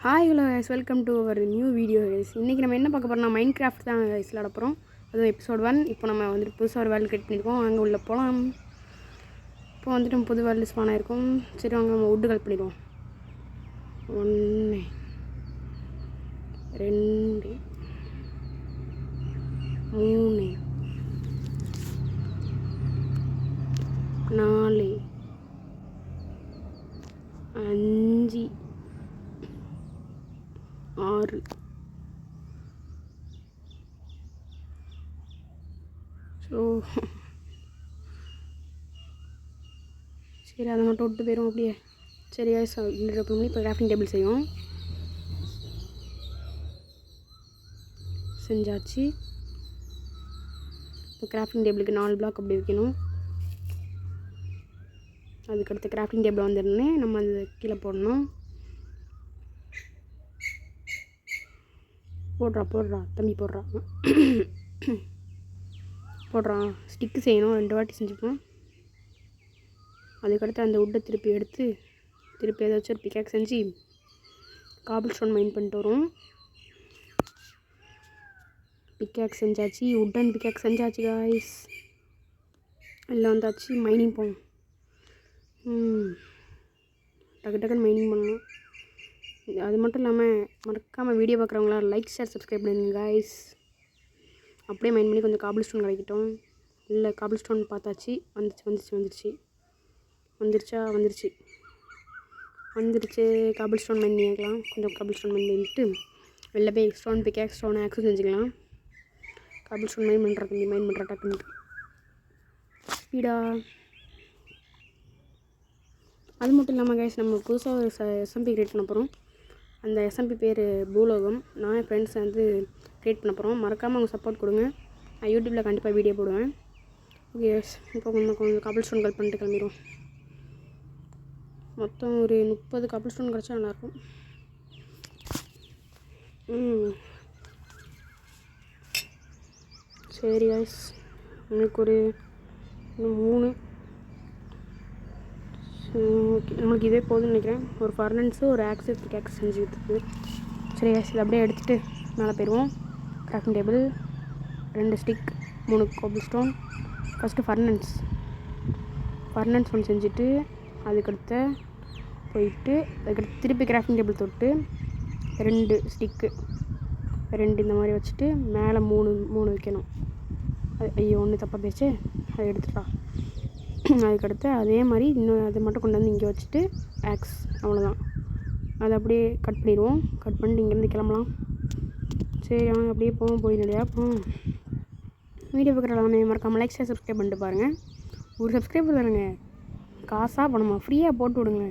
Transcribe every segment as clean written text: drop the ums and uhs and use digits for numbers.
Hi hello guys, welcome to our new video guys. இன்றைக்கி நம்ம என்ன பார்க்க போகிறோம்னா மைண்ட் கிராஃப்ட் தான் கைஸ் விளாட போகிறோம். அதுவும் எபிசோட் 1. இப்போ நம்ம வந்துட்டு புதுசாக ஒரு வேர்ல்டு கிரியேட் பண்ணியிருக்கோம். அங்கே உள்ள போகலாம். இப்போ வந்துட்டு நம்ம புது வேர்ல்டு ஸ்பான் ஆகிருக்கும். சரி வாங்க நம்ம வுட்டு கல் பண்ணிடுவோம். 1 2 3 4 5 6 ஸோ சரி அதை மட்டும் விட்டு போயிடும் அப்படியே. சரி கைஸ், பண்ணி இப்போ கிராஃப்டிங் டேபிள் செய்யும். செஞ்சாச்சு. இப்போ கிராஃப்டிங் டேபிளுக்கு 4 பிளாக் அப்படி வைக்கணும். அதுக்கடுத்து கிராஃப்டிங் டேபிள் வந்துடனே நம்ம அது கீழே போடணும். போடுறா தம்பி போடுறான். ஸ்டிக்கு செய்யணும், 2 வாட்டி செஞ்சுப்போம். அதுக்கடுத்து அந்த வுட்டை திருப்பி எடுத்து திருப்பி ஏதாச்சும் ஒரு பிக்காக் செஞ்சு காபிள் ஸ்டோன் மைன் பண்ணிட்டு வரும். பிக்காக் செஞ்சாச்சு, வுட்டன் பிக்காக் செஞ்சாச்சு காய்ஸ். எல்லாம் வந்தாச்சு. மைனிங் போகணும். டக்குன்னு மைனிங் பண்ணணும். அது மட்டும் இல்லாமல் மறக்காமல் வீடியோ பார்க்குறவங்களா லைக் ஷேர் சப்ஸ்கிரைப் பண்ணுங்க காய்ஸ். அப்படியே மைண்ட் பண்ணி கொஞ்சம் காபிள் ஸ்டோன் கிடைக்கட்டும். இல்லை காபிள் ஸ்டோன் பார்த்தாச்சு. வந்துருச்சு. காபிள் ஸ்டோன் மைண்ட் பண்ணிக்கலாம். கொஞ்சம் காபிள் ஸ்டோன் மைண்ட் பண்ணிட்டு வெளில போய் ஸ்டோன் பிக்காக் ஸ்டோன் ஆக்ஸும் செஞ்சுக்கலாம். காபிள் ஸ்டோன் மைண்ட் பண்ணுற டக்குன்னு ஸ்பீடா. அது மட்டும் இல்லாமல் கைஸ், நம்ம புதுசாக ஒரு எஸ்எம்பி க்ரியேட் பண்ண போகிறோம். அந்த எஸ்எம்பி பேர் பூலோகம். நான் என் ஃப்ரெண்ட்ஸ் வந்து க்ரியேட் பண்ண போகிறோம். மறக்காமல் அவங்க சப்போர்ட் கொடுங்க. நான் யூடியூப்பில் கண்டிப்பாக வீடியோ போடுவேன். ஓகே கைஸ், இப்போ கொஞ்சம் காபிள் ஸ்டோன் கல் பண்ணிட்டு கிளம்பிடுவோம். மொத்தம் ஒரு 30 காபிள் ஸ்டோன் கிடச்சா நல்லாயிருக்கும். சரி கைஸ், எனக்கு ஒரு 3. ஓகே, நம்மளுக்கு இதே போதும்னு நினைக்கிறேன். ஒரு ஃபர்னன்ஸு ஒரு ஆக்ஸஸ் பிக்காக்ஸ் செஞ்சுக்கிட்டு. சரி கைஸ், இதை அப்படியே எடுத்துகிட்டு மேலே போயிடுவோம். Grafting table, 2 stick, 3 cobble stone. First furnace ஒன்று செஞ்சுட்டு அதுக்கடுத்து போயிட்டு அதுக்கடுத்து திருப்பி கிராஃப்டிங் டேபிள் தொட்டு 2 ஸ்டிக்கு 2 இந்த மாதிரி வச்சுட்டு மேலே 3 வைக்கணும். ஐயோ, ஒன்று தப்பாக போயிடுச்சு. அதை எடுத்துட்டா. அதுக்கடுத்து அதே மாதிரி இன்னும் அதை மட்டும் கொண்டு வந்து இங்கே வச்சுட்டு ஆக்ஸ், அவ்வளோதான். அதை அப்படியே கட் பண்ணிடுவோம். கட் பண்ணிட்டு இங்கேருந்து கிளம்பலாம். சரி அவங்க அப்படியே போயிடும் இல்லையா. வீடியோ பார்க்குற எல்லாமே மறக்காமல் லைக் ஷேர் சப்ஸ்கிரைப் பண்ணிட்டு பாருங்கள். ஒரு சப்ஸ்கிரைபர் தானுங்க, காசாக பணமா ஃப்ரீயாக போட்டு விடுங்க.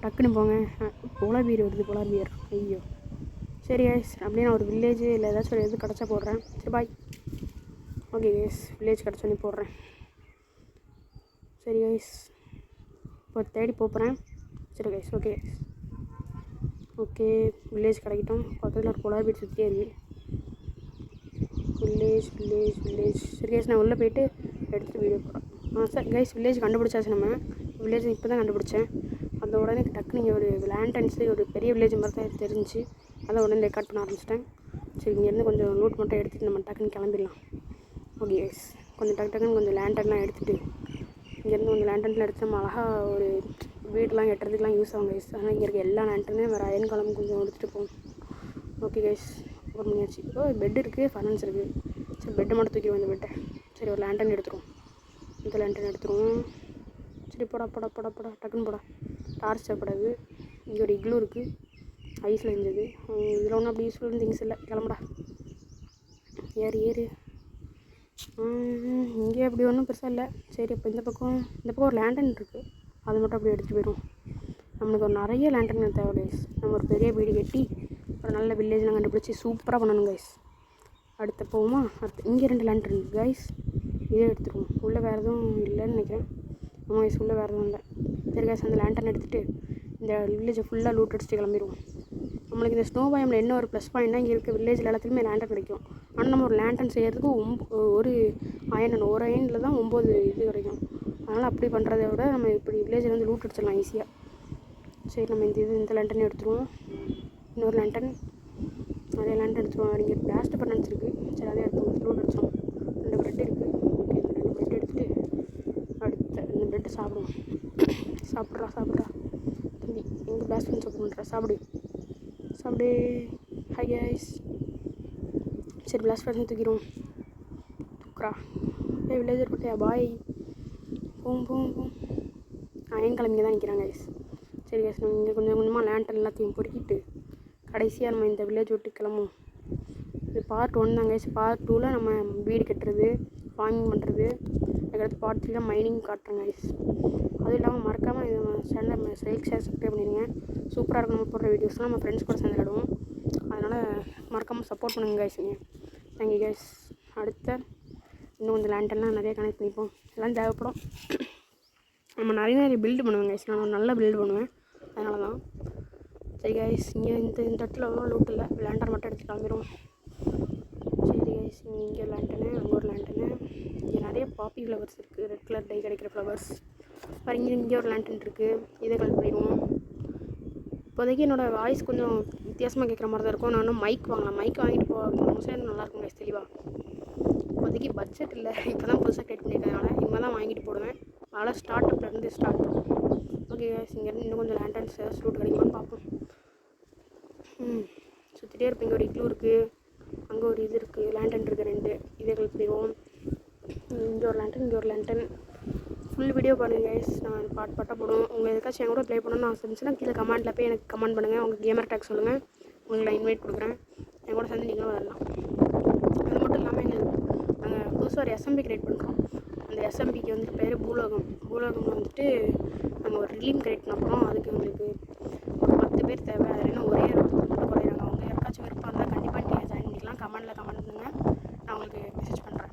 டக்குன்னு போங்க. போலார் பியர் வருது. ஐயோ. சரி கைஸ், அப்படியே நான் ஒரு வில்லேஜ் இல்லை ஏதாச்சும் ஒரு இது கிடச்சா போடுறேன். சரி பாய். ஓகே கைஸ், வில்லேஜ் கிடச்சோன்னே போடுறேன். சரி கைஸ், இப்போ தேடி போகிறேன். சரி கைஸ், ஓகே வில்லேஜ் கிடைக்கட்டும். பக்கத்தில் ஒரு போலார் பீட் சுற்றியே இருக்குது. வில்லேஜ். சரி கைஸ், நான் உள்ளே போய்ட்டு எடுத்துகிட்டு வீடியோ போடுறேன். சார் கைஸ், வில்லேஜ் கண்டுபிடிச்சாச்சு. நம்ம வில்லேஜ் இப்போ தான் கண்டுபிடிச்சேன். அந்த உடனே டக்குன்னு இங்கே ஒரு லேண்டன்ஸு ஒரு பெரிய வில்லேஜ் மாதிரி தான் தெரிஞ்சு அதை உடனே ரெக்கார்ட் பண்ண ஆரம்பிச்சிட்டேன். சரி, இங்கேருந்து கொஞ்சம் லூட் மட்டும் எடுத்துகிட்டு நம்ம டக்குன்னு கிளம்பிடலாம். ஓகே கைஸ், கொஞ்சம் டக்குன்னு கொஞ்சம் லேண்டன்லாம் எடுத்துகிட்டு இங்கேருந்து கொஞ்சம் லேண்டன்லாம் எடுத்து நம்ம அழகாக ஒரு வீடெலாம் கட்டுறதுக்கெலாம் யூஸ் ஆகும் கைஸ். ஆனால் இங்கே இருக்க எல்லா லேண்டனும் வேறு அயன் காலம் கொஞ்சம் எடுத்துகிட்டு போகும். ஓகே கைஸ், அப்புறம் பண்ணியாச்சு. இப்போ பெட் இருக்குது, ஃபர்னன்ஸ் இருக்குது. சரி, பெட்டை மட்டும் தூக்கிடுவோம். இந்த பெட்டை சரி ஒரு லேண்டன் எடுத்துருவோம். இந்த லேண்டன் எடுத்துருவோம். சரி போடா டக்குன்னு போடா. டார்ச் தேவைப்படாது. இங்கே ஒரு இக்லூ இருக்குது, ஐஸில் செஞ்சது. இதில் ஒன்றும் அப்படி யூஸ்ஃபுல் திங்ஸ் இல்லை. கிளம்புடா. ஏறு. இங்கே அப்படி ஒன்றும் பெருசாக இல்லை. சரி, இப்போ இந்த பக்கம் ஒரு லேண்டன் இருக்குது. அதை மட்டும் அப்படியே எடுத்துகிட்டு போயிடுவோம். நம்மளுக்கு ஒரு நிறைய லேண்டன் தேவை கைஸ். நம்ம ஒரு பெரிய வீடு கட்டி ஒரு நல்ல வில்லேஜ்லாம் கண்டுபிடிச்சி சூப்பராக பண்ணணும் கைஸ். அடுத்து போவோமா? இங்கே 2 லேண்டன் இருக்குது கைஸ். இதே எடுத்துருவோம். உள்ளே வேறு எதுவும் இல்லைன்னு நினைக்கிறேன். ஆமாம் கைஸ், உள்ளே வேறு எதுவும் இல்லை. சரி கைஸ், அந்த லேண்டன் எடுத்துகிட்டு இந்த வில்லேஜை ஃபுல்லாக லூட் அடிச்சுட்டு கிளம்பிடுவோம். நம்மளுக்கு இந்த ஸ்னோ பயமில் என்ன ஒரு ப்ளஸ் பாயிண்ட்னா, இங்கே இருக்க வில்லேஜில் எல்லாத்துலேயுமே லேண்டன் கிடைக்கும். ஆனால் நம்ம ஒரு லேண்டன் செய்கிறதுக்கு ஒரு அயனில் தான் 9 இது கிடைக்கும். அதனால் அப்படி பண்ணுறத விட நம்ம இப்படி வில்லேஜில் வந்து லூட் அடிச்சிடலாம் ஈஸியாக. சரி, நம்ம இந்த லேண்டனே எடுத்துருவோம். இன்னொரு லேண்டன், நிறைய லேண்டன் எடுத்துருவோம். இங்கே பிளாஸ்ட் பர்னன்ஸ் இருக்குது. சரி அதே எடுத்துருவோம். லூட் அடிச்சிடும். 2 ப்ரெட் இருக்குது. ஓகே இந்த 2 ப்ரெட் எடுத்துகிட்டு அடுத்த இந்த ப்ரெட்டு சாப்பிடுவோம். சாப்பிட்றா தம்பி, எங்கே பிளாஸ்ட் பர்னன்ஸ் ஓப்பன் பண்ணுறா? சாப்பிடு. Hi guys. சரி பிளாஸ்ட் பர்னன்ஸ் தூக்கிடுவோம். தூக்குறா. வில்லேஜர் பட்டையா பாய். போம். என் கிளம்பிங்க தான் நிற்கிறாங்க கைஸ். சரி கைஸ், நம்ம இங்கே கொஞ்சம் கொஞ்சமாக லேண்டன் எல்லாத்தையும் பொறுக்கிட்டு கடைசியாக நம்ம இந்த வில்லேஜ் விட்டு கிளம்புவோம். இது பார்ட் 1 தான் கைஸ். பார்ட் 2ல் நம்ம வீடு கட்டுறது, ஃபார்மிங் பண்ணுறது, அதுக்கடுத்து பார்ட் 3ல மைனிங் காட்டுறேன் கைஸ். அதுவும் இல்லாமல் மறக்காமல் இது சேனல் லைக் ஷேர் சப்ஸ்கிரைப் பண்ணிடுங்க. சூப்பராக இருக்கும் நம்ம போடுற வீடியோஸ்லாம். நம்ம ஃப்ரெண்ட்ஸ் கூட சேர்ந்து விளையாடுவோம். அதனால் மறக்காமல் சப்போர்ட் பண்ணுங்கள் கைஸ். நீங்கள் தேங்க்யூ கைஸ். அடுத்த இன்னும் கொஞ்சம் லேண்டெல்லாம் நிறைய கனெக்ட் பண்ணிப்போம். எல்லாம் தேவைப்படும். நம்ம நிறைய பில்டு பண்ணுவேன் கைஸ். நான் நல்லா பில்டு பண்ணுவேன். அதனால தான். சரி கைஸ், இங்கே இந்த இடத்துல அவ்வளோ லூட் இல்லை. லேண்டர் மட்டும் எடுத்து கிளம்பிடுவோம். சரி கைஸ், இங்கே லேண்டனு, அங்கே ஒரு லேண்டனு. இங்கே நிறைய பாப்பி ஃப்ளவர்ஸ் இருக்குது. ரெட் கலர் டை கிடைக்கிற ஃப்ளவர்ஸ். பாருங்க, இங்கே ஒரு லேண்டன் இருக்குது. இதை கலெக்ட் பண்ணிடுவோம். இப்போதைக்கு என்னோடய வாய்ஸ் கொஞ்சம் வித்தியாசமாக கேட்குற மாதிரி தான் இருக்கும். நான் இன்னும் மைக் வாங்கலாம். மைக் வாங்கிட்டு மோஸ்ட்லி நல்லாயிருக்கும் கைஸ், தெளிவாக. இப்போதைக்கு பட்ஜெட் இல்லை. இப்போ தான் புதுசாக க்ரியேட் பண்ணியிருக்கனால இனிமேல் தான் வாங்கிட்டு போடுவேன். அதனால் ஸ்டார்ட் பண்ணுவோம். ஓகே கைஸ், இங்கேருந்து இன்னும் கொஞ்சம் லேண்டன்ஸ் ரூட் கிடைக்குமான்னு பார்ப்போம். சுற்றிட்டே இருப்போம். இங்கே ஒரு இக்லூ இருக்குது, அங்கே ஒரு இது இருக்குது, லேண்டன் இருக்குது 2. இதே கலெக்ட் பண்ணிடுவோம். இங்கே ஒரு லேண்டன். ஃபுல் வீடியோ பாருங்கள் கைஸ். நான் பாட்டாக போடுவோம். உங்கள் எதுக்காச்சும் என் கூட ப்ளே பண்ணணும்னு ஆசை இருந்துச்சுன்னா கீழே கமெண்ட்டில் போய் எனக்கு கமெண்ட் பண்ணுங்கள். உங்கள் கேமர் டேக் சொல்லுங்கள். உங்களுக்கு நான் இன்வைட் கொடுக்குறேன். என் கூட சேர்ந்து நீங்களும் வரலாம். அது மட்டும் இல்லாமல் நாங்கள் புதுசாக ஒரு எஸ்எம்பி க்ரியேட் பண்ணுறோம். அந்த எஸ்எம்பிக்கு வந்துட்டு பேர் பூலோகமில் வந்துட்டு நாங்கள் ஒரு ரிலீம் க்ரியேட் பண்ண போகிறோம். அதுக்கு உங்களுக்கு ஒரு 10 பேர் தேவை. அதில் இன்னும் ஒரே ஒருத்தர் மட்டும் குறையிறாங்க. அவங்க யாருக்காச்சும் விருப்பம் இருந்தால் கண்டிப்பாக நீங்கள் ஜாயின் பண்ணிக்கலாம். கமெண்ட் பண்ணுங்கள். நான் உங்களுக்கு மெசேஜ் பண்ணுறேன்.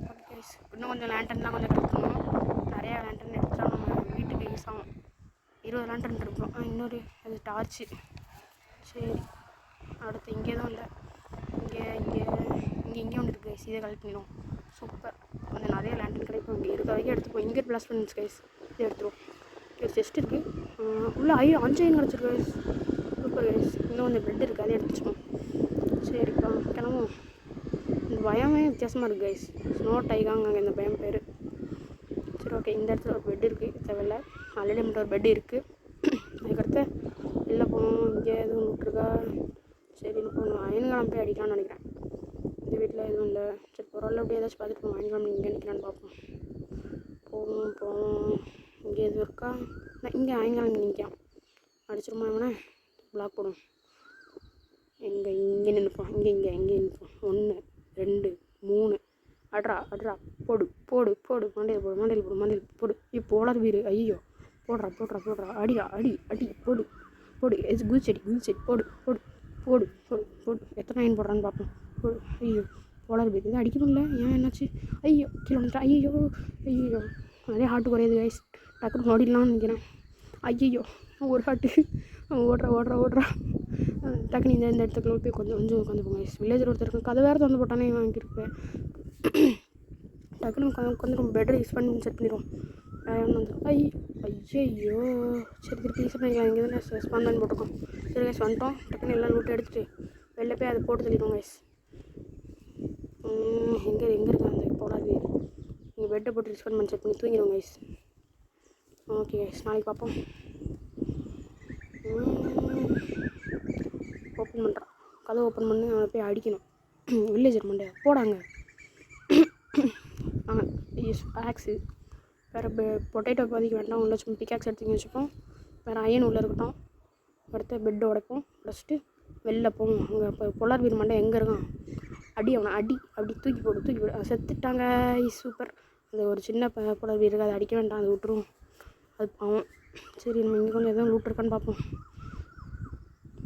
ஓகே கைஸ், இன்னும் கொஞ்சம் லேண்டன்லாம் கொஞ்சம் கிடைக்கணும். நிறையா லேண்டன் எடுத்துட்டா நம்ம வீட்டுக்கு யூஸ் ஆகும். 20 லேண்டன் இருக்கும். இன்னொரு அது டார்ச்சு. சரி, அடுத்து இங்கே தான் இல்லை. இங்கே ஒன்று இருக்குது கைஸ். இதை கலெக்ட் பண்ணிடுவோம். சூப்பர். கொஞ்சம் நிறைய லேண்டன் கிடைக்கும். இங்கே இருக்க வரைக்கும் எடுத்துப்போம். இங்கே பிளாஸ்ட் பண்ணுச்சு கைஸ். இதை எடுத்துருவோம். ஒரு செஸ்ட் இருக்குது. உள்ளே 5 ஐயன் கிடச்சிருக்கு கைஸ். Super guys. இன்னும் கொஞ்சம் பெட் இருக்குது. அதே எடுத்துச்சுப்போம். சரிப்பா, கிளம்புவோம். இந்த பயமே வித்தியாசமாக இருக்குது கைஸ். ஸ்னோ டைகாங்க அங்கே இந்த பயம் பேர். சரி ஓகே, இந்த இடத்துல ஒரு பெட் இருக்குது. தேவையில்ல. ஆல்ரெடி மட்டும் ஒரு பெட் இருக்குது. அதுக்கடுத்து வெளில போகணும். இங்கே எதுவும் விட்டுருக்கா? சரி போகணும். அயன்காலம் போய் அடிக்கலாம்னு நினைக்கிறேன். இந்த வீட்டில் எதுவும் இல்லை. சரி பரவாயில்ல, அப்படியே ஏதாச்சும் பார்த்துட்டு போவோம். அயன்காலம் இங்கே நிற்கலான்னு பார்ப்போம். போவோம். இங்கே எதுவும் இருக்கா? இங்கே அயன்காலம் இங்கே நிற்கான். அடிச்சிருமா இவனை? பிளாக் போடும். இங்கே நின்றுப்போம். இங்கே நிற்போம். 1 2 3. அட்ரா போடு மண்டையில் போடு. இப்போ போடாத வீடு. ஐயோ, போடுறா. அடி போடு. இது குதிச்செடி போடு. எத்தனை லைன் போடுறான்னு பார்ப்போம். போடு. ஐயோ, போடாத வீடு. இது அடிக்க முடியல. ஏன் என்னாச்சு? ஐயோ, கீழே வந்துட்டா. ஐயோ, நிறைய ஹார்ட்டு குறையுது கைஸ். டக்குனு ஓடிடலாம்னு நினைக்கிறேன். ஐயோ, ஒரு ஹார்ட்டு. ஓடுறா. டக்குனு இந்த இடத்துக்குள்ள போய் கொஞ்சம் உட்காந்து போங்க கைஸ். வில்லேஜர் ஒருத்தருக்கு கதை வேறு திறந்து போட்டானே வாங்கியிருப்பேன். டக்குனு உட்காந்து ரொம்ப பெட்டர் யூஸ் பண்ணி செட் பண்ணிடுவோம். வந்து ஐயோ. சரி திருப்பி யூஸ் பண்ணிக்கலாம். இங்கே தானே ஸ்பான் போட்டுருக்கோம். சரி கைஸ், வந்துட்டோம். டக்குனு எல்லாம் லூட்டை எடுத்துகிட்டு வெளில போய் அதை போட்டு தள்ளிடுவோம் கைஸ். எங்கே இருக்கு அந்த போடாது. நீங்கள் பெட்டை போட்டு யூஸ் பண்ணி செட் பண்ணி தூங்கிடுவோம் கைஸ். ஓகே கைஸ், நாளைக்கு பார்ப்போம். ஓப்பன் பண்ணுறான். கதவை ஓப்பன் பண்ணி அவனை போய் அடிக்கணும். வில்லேஜர் மண்டையா போடாங்க. ஆக்ஸு வேறு பொட்டேட்டோ பாதிக்க வேண்டாம். உள்ள சும்மா பிக்காக்ஸ் எடுத்து வச்சுப்போம். வேறு அயன் உள்ளே இருக்கட்டும். அடுத்த பெட்டை உடைச்சிட்டு வெளில போவோம். அங்கே இப்போ பொலார் வீர் மண்டை எங்கே இருக்கான்? அவனை அப்படி தூக்கி போடு. செத்துட்டாங்க. சூப்பர். அந்த ஒரு சின்ன பொலார் வீர் இருக்குது. அதை அடிக்க வேண்டாம், அதை விட்டுருவோம். அது பாவம். சரி, நம்ம இங்கே கொஞ்சம் எதுவும் லூட் இருக்கான்னு பார்ப்போம்.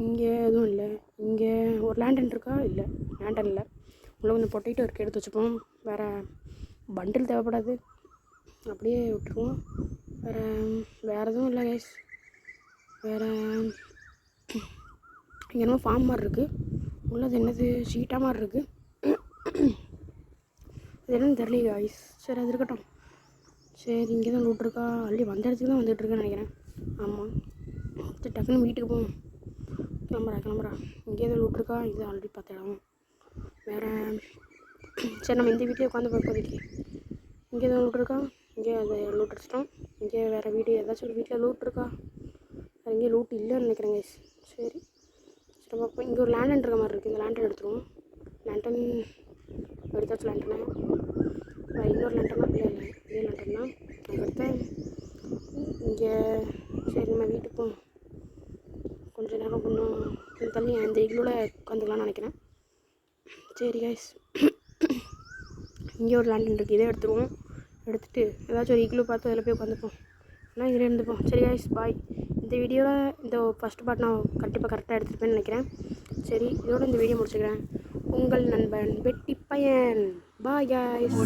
இங்கே எதுவும் இல்லை. இங்கே ஒரு லேண்டன் இருக்கா? இல்லை, லேண்டன் இல்லை. உள்ள கொஞ்சம் பொட்டேட்டோ இருக்குது, எடுத்து வச்சுப்போம். வேறு பண்டில் தேவைப்படாது, அப்படியே விட்டுருவோம். வேறு எதுவும் இல்லை கைஸ். வேறு இங்கே என்னமோ ஃபார்ம் மாதிரி இருக்குது. உள்ளது என்னது? ஷீட்டாக மாதிரி இருக்குது. அது என்னன்னு தெரியல கைஸ். சரி, அது இருக்கட்டும். சரி, இங்கே தான் லூட் இருக்கா? அள்ளி வந்த இடத்துக்கு தான் வந்துட்டுருக்கேன்னு நினைக்கிறேன். ஆமாம். சரி, டக்குன்னு வீட்டுக்கு போவோம். கிளம்புறா. இங்கே எதுவும் லூட் இருக்கா? இது ஆல்ரெடி பார்த்த இடம். வேறு சரி, நம்ம இந்த வீட்டிலே உட்காந்து பார்ப்போதைக்கு. இங்கே எதுவும் லூட் இருக்கா? இங்கே அது லூட் அடிச்சிட்டோம். இங்கே வேறு வீடு ஏதாச்சும் ஒரு வீட்டில் லூட் இருக்கா? அது இங்கே லூட் இல்லைன்னு நினைக்கிறேன் கைஸ். சரி பார்ப்போம். இங்கே ஒரு லேண்டன் இருக்க மாதிரி இருக்குது. இந்த லேண்டன் எடுத்துருவோம். லேண்டன் எடுத்தாச்சு. லேண்டனை இன்னொரு லேண்டனா? இல்லை இதே லேண்டன் தான். அதுக்கடுத்து இங்கே சரி நம்ம வீட்டுக்கும் கொஞ்சம் நேரம் கொஞ்சம் தள்ளி அந்த இglூவில் உட்காந்துக்கலாம்னு நினைக்கிறேன். சரி கைஸ், இங்கே ஒரு லேண்டன் இருக்குது. இதே எடுத்துருவோம். எடுத்துகிட்டு ஏதாச்சும் ஒரு இglூ பார்த்து அதில் போய் உட்காந்துப்போம். ஆனால் இதில் இருந்துப்போம். சரி கைஸ், பாய். இந்த வீடியோவில் இந்த ஃபஸ்ட் பார்ட் நான் கண்டிப்பாக கரெக்டாக எடுத்துருப்பேன்னு நினைக்கிறேன். சரி, இதோட இந்த வீடியோ முடிச்சுக்கிறேன். உங்கள் நண்பன் வெட்டி பையன். Bye guys.